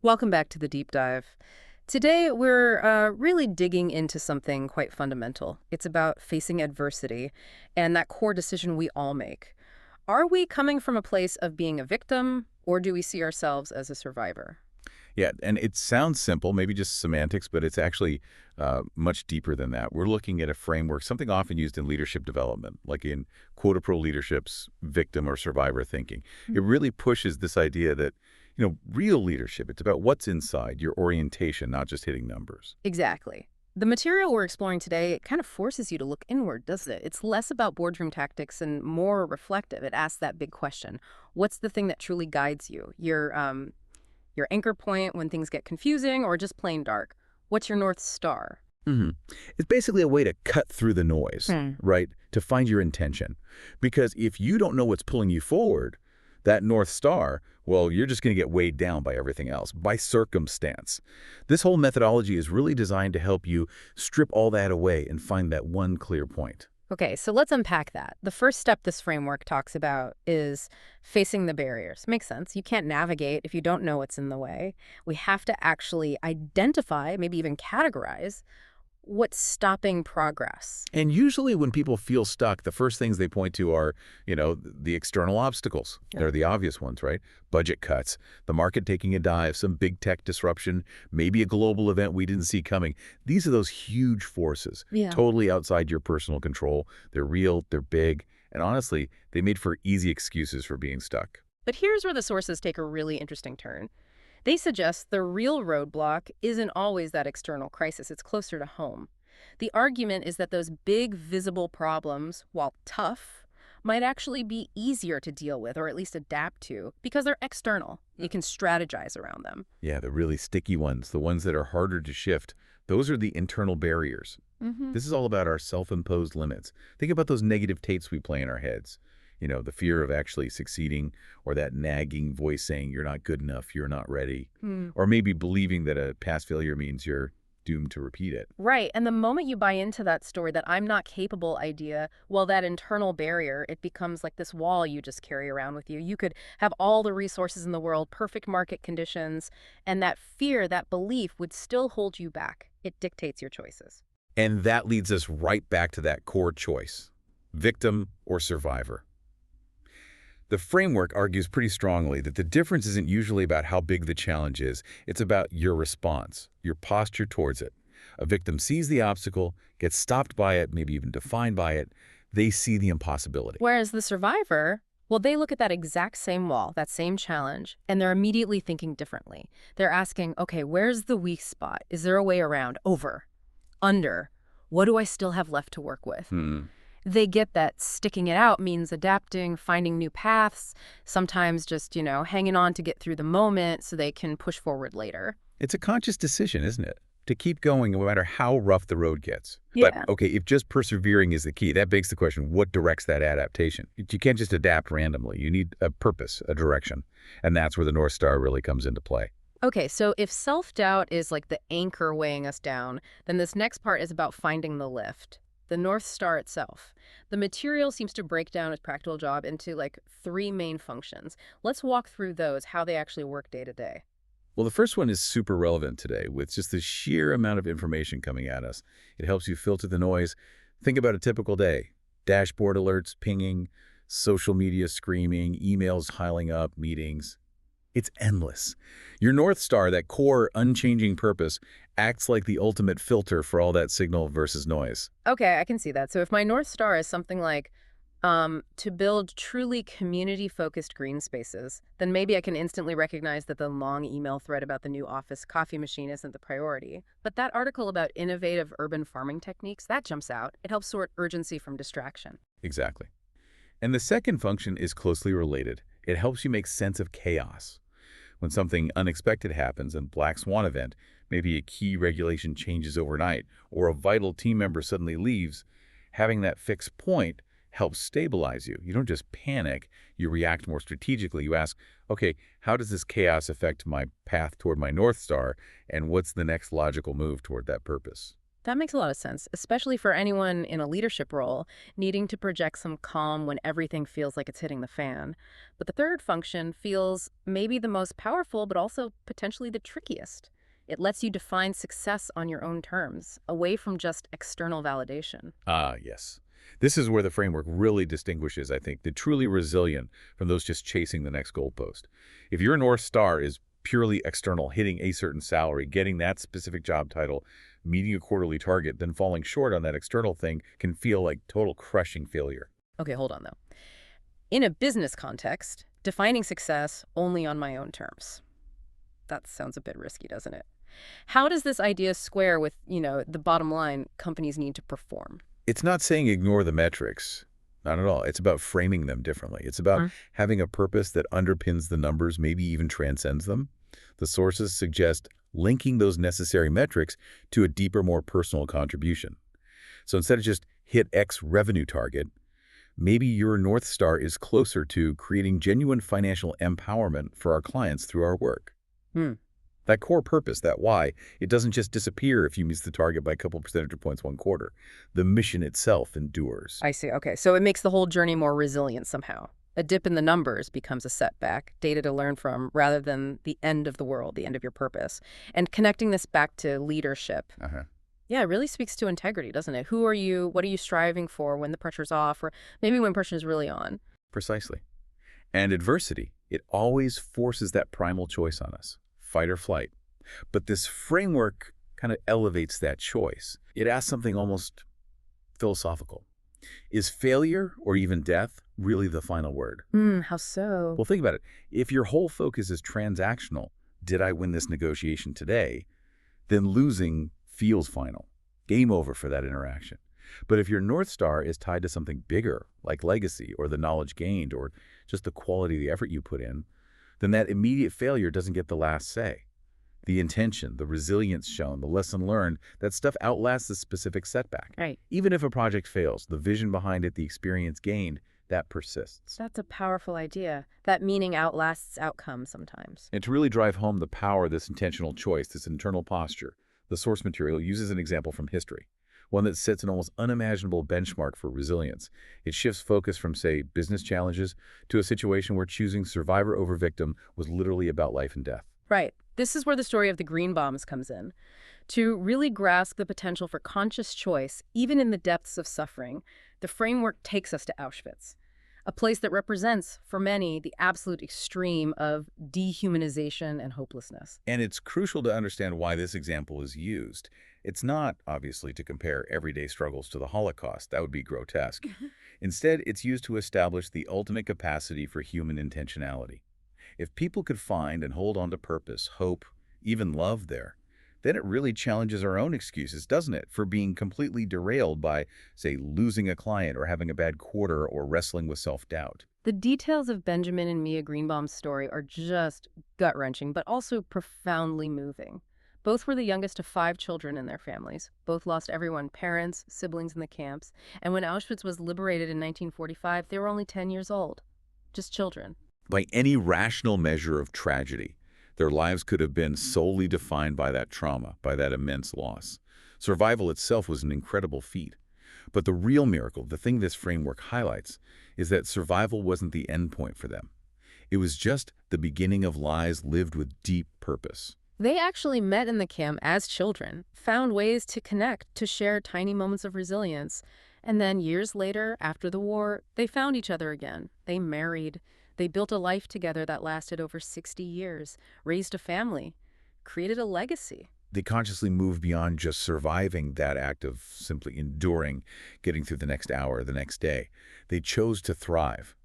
Welcome back to the deep dive. Today, we're really digging into something quite fundamental. It's about facing adversity and that core decision we all make. Are we coming from a place of being a victim, or do we see ourselves as a survivor? Yeah, and it sounds simple, maybe just semantics, but it's actually much deeper than that. We're looking at a framework, something often used in leadership development, like in QuotaPro Leadership's victim or survivor thinking. It really pushes this idea that, real leadership, it's about what's inside, your orientation, not just hitting numbers. Exactly. The material we're exploring today, it kind of forces you to look inward, doesn't it? It's less about boardroom tactics and more reflective. It asks that big question. What's the thing that truly guides you? Your anchor point when things get confusing or just plain dark? What's your North Star? hmm It's basically a way to cut through the noise, right? To find your intention. Because if you don't know what's pulling you forward, that North Star, well, you're just going to get weighed down by everything else, by circumstance. This whole methodology is really designed to help you strip all that away and find that one clear point. Okay, so let's unpack that. The first step this framework talks about is facing the barriers. Makes sense. You can't navigate if you don't know what's in the way. We have to actually identify, maybe even categorize, what's stopping progress. And usually when people feel stuck, the first things they point to are, the external obstacles. Yeah. They're the obvious ones, right? Budget cuts, the market taking a dive, some big tech disruption, maybe a global event we didn't see coming. These are those huge forces, Yeah. totally outside your personal control. They're real, they're big, and honestly, they made for easy excuses for being stuck. But here's where the sources take a really interesting turn. They suggest the real roadblock isn't always that external crisis. It's closer to home. The argument is that those big, visible problems, while tough, might actually be easier to deal with or at least adapt to because they're external. You can strategize around them. Yeah, the really sticky ones, the ones that are harder to shift, those are the internal barriers. This is all about our self-imposed limits. Think about those negative tapes we play in our heads. The fear of actually succeeding, or that nagging voice saying you're not good enough, you're not ready, or maybe believing that a past failure means you're doomed to repeat it. Right, and the moment you buy into that story, that I'm not capable idea, well, that internal barrier, it becomes like this wall you just carry around with you. You could have all the resources in the world, perfect market conditions, and that fear, that belief would still hold you back. It dictates your choices. And that leads us right back to that core choice, victim or survivor. The framework argues pretty strongly that the difference isn't usually about how big the challenge is. It's about your response, your posture towards it. A victim sees the obstacle, gets stopped by it, maybe even defined by it. They see the impossibility. Whereas the survivor, well, they look at that exact same wall, that same challenge, and they're immediately thinking differently. They're asking, okay, where's the weak spot? Is there a way around? Over? Under? What do I still have left to work with? They get that sticking it out means adapting, finding new paths, sometimes just, hanging on to get through the moment so they can push forward later. It's a conscious decision, isn't it? To keep going no matter how rough the road gets. Yeah. But, okay, if just persevering is the key, that begs the question, what directs that adaptation? You can't just adapt randomly. You need a purpose, a direction. And that's where the North Star really comes into play. Okay, so if self-doubt is like the anchor weighing us down, then this next part is about finding the lift. The North Star itself. The material seems to break down its practical job into like 3 main functions. Let's walk through those, how they actually work day to day. Well, the first one is super relevant today with just the sheer amount of information coming at us. It helps you filter the noise. Think about a typical day. Dashboard alerts, pinging, social media screaming, emails piling up, meetings. It's endless. Your North Star, that core, unchanging purpose, acts like the ultimate filter for all that signal versus noise. Okay, I can see that. So if my North Star is something like to build truly community-focused green spaces, then maybe I can instantly recognize that the long email thread about the new office coffee machine isn't the priority. But that article about innovative urban farming techniques, that jumps out. It helps sort urgency from distraction. Exactly. And the second function is closely related. It helps you make sense of chaos. When something unexpected happens, a black swan event, maybe a key regulation changes overnight, or a vital team member suddenly leaves, having that fixed point helps stabilize you. You don't just panic, you react more strategically. You ask, okay, how does this chaos affect my path toward my North Star, and what's the next logical move toward that purpose? That makes a lot of sense, especially for anyone in a leadership role needing to project some calm when everything feels like it's hitting the fan. But the third function feels maybe the most powerful, but also potentially the trickiest. It lets you define success on your own terms, away from just external validation. Ah, yes. This is where the framework really distinguishes, I think, the truly resilient from those just chasing the next goalpost. If your North Star is purely external, hitting a certain salary, getting that specific job title, meeting a quarterly target, then falling short on that external thing can feel like total crushing failure. Okay, hold on though. In a business context, defining success only on my own terms. That sounds a bit risky, doesn't it? How does this idea square with, the bottom line companies need to perform? It's not saying ignore the metrics. Not at all. It's about framing them differently. It's about having a purpose that underpins the numbers, maybe even transcends them. The sources suggest linking those necessary metrics to a deeper, more personal contribution. So instead of just hit X revenue target, maybe your North Star is closer to creating genuine financial empowerment for our clients through our work. Hmm. That core purpose, that why, it doesn't just disappear if you miss the target by a couple percentage points one quarter. The mission itself endures. I see. Okay, so it makes the whole journey more resilient somehow. A dip in the numbers becomes a setback, data to learn from, rather than the end of the world, the end of your purpose. And connecting this back to leadership, yeah, it really speaks to integrity, doesn't it? Who are you? What are you striving for when the pressure's off, or maybe when pressure's really on? Precisely. And adversity, it always forces that primal choice on us, fight or flight. But this framework kind of elevates that choice. It asks something almost philosophical. Is failure or even death really the final word? How so? Well, think about it. If your whole focus is transactional, did I win this negotiation today? Then losing feels final. Game over for that interaction. But if your North Star is tied to something bigger, like legacy or the knowledge gained or just the quality of the effort you put in, then that immediate failure doesn't get the last say. The intention, the resilience shown, the lesson learned, that stuff outlasts the specific setback. Right. Even if a project fails, the vision behind it, the experience gained, that persists. That's a powerful idea. That meaning outlasts outcome sometimes. And to really drive home the power of this intentional choice, this internal posture, the source material uses an example from history, one that sets an almost unimaginable benchmark for resilience. It shifts focus from, say, business challenges to a situation where choosing survivor over victim was literally about life and death. Right. This is where the story of the Greenbaums comes in. To really grasp the potential for conscious choice, even in the depths of suffering, the framework takes us to Auschwitz, a place that represents, for many, the absolute extreme of dehumanization and hopelessness. And it's crucial to understand why this example is used. It's not, obviously, to compare everyday struggles to the Holocaust. That would be grotesque. Instead, it's used to establish the ultimate capacity for human intentionality. If people could find and hold on to purpose, hope, even love there, then it really challenges our own excuses, doesn't it, for being completely derailed by, say, losing a client or having a bad quarter or wrestling with self-doubt. The details of Benjamin and Mia Greenbaum's story are just gut-wrenching, but also profoundly moving. Both were the youngest of 5 children in their families. Both lost everyone, parents, siblings in the camps. And when Auschwitz was liberated in 1945, they were only 10 years old. Just children. By any rational measure of tragedy, their lives could have been solely defined by that trauma, by that immense loss. Survival itself was an incredible feat. But the real miracle, the thing this framework highlights, is that survival wasn't the end point for them. It was just the beginning of lives lived with deep purpose. They actually met in the camp as children, found ways to connect, to share tiny moments of resilience. And then years later, after the war, they found each other again. They married. They built a life together that lasted over 60 years, raised a family, created a legacy. They consciously moved beyond just surviving that act of simply enduring, getting through the next hour, the next day. They chose to thrive.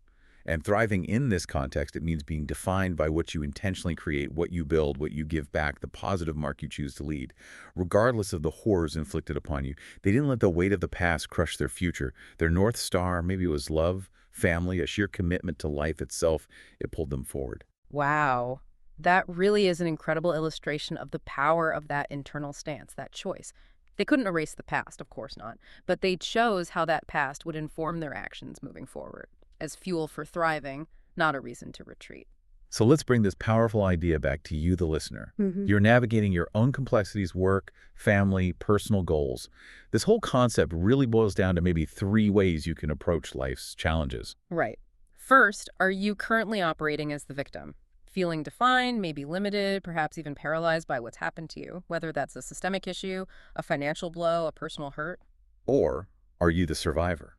And thriving in this context, it means being defined by what you intentionally create, what you build, what you give back, the positive mark you choose to lead. Regardless of the horrors inflicted upon you, they didn't let the weight of the past crush their future. Their North Star, maybe it was love, family, a sheer commitment to life itself, it pulled them forward. Wow. That really is an incredible illustration of the power of that internal stance, that choice. They couldn't erase the past, of course not, but they chose how that past would inform their actions moving forward, as fuel for thriving, not a reason to retreat. So let's bring this powerful idea back to you, the listener. You're navigating your own complexities, work, family, personal goals. This whole concept really boils down to maybe 3 ways you can approach life's challenges. Right. First, are you currently operating as the victim? Feeling defined, maybe limited, perhaps even paralyzed by what's happened to you, whether that's a systemic issue, a financial blow, a personal hurt? Or are you the survivor?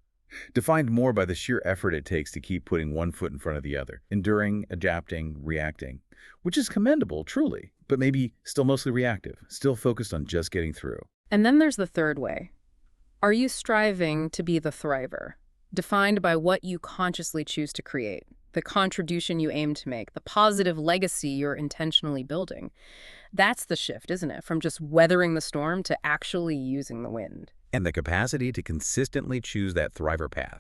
Defined more by the sheer effort it takes to keep putting one foot in front of the other, enduring, adapting, reacting, which is commendable, truly, but maybe still mostly reactive, still focused on just getting through. And then there's the third way. Are you striving to be the thriver, defined by what you consciously choose to create, the contribution you aim to make, the positive legacy you're intentionally building? That's the shift, isn't it? From just weathering the storm to actually using the wind. And the capacity to consistently choose that thriver path.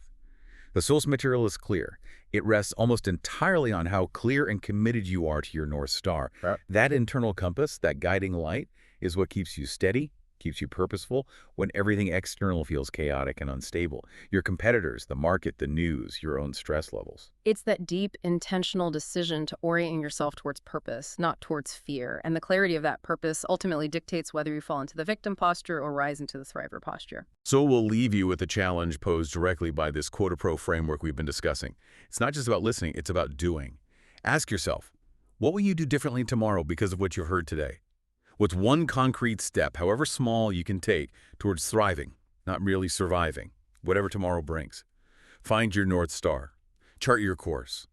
The source material is clear. It rests almost entirely on how clear and committed you are to your North Star. Right. That internal compass, that guiding light, is what keeps you steady, keeps you purposeful when everything external feels chaotic and unstable. Your competitors, the market, the news, your own stress levels. It's that deep, intentional decision to orient yourself towards purpose, not towards fear. And the clarity of that purpose ultimately dictates whether you fall into the victim posture or rise into the thriver posture. So we'll leave you with a challenge posed directly by this QuotaPro framework we've been discussing. It's not just about listening, it's about doing. Ask yourself, what will you do differently tomorrow because of what you've heard today? What's one concrete step, however small, you can take towards thriving, not merely surviving, whatever tomorrow brings? Find your North Star. Chart your course.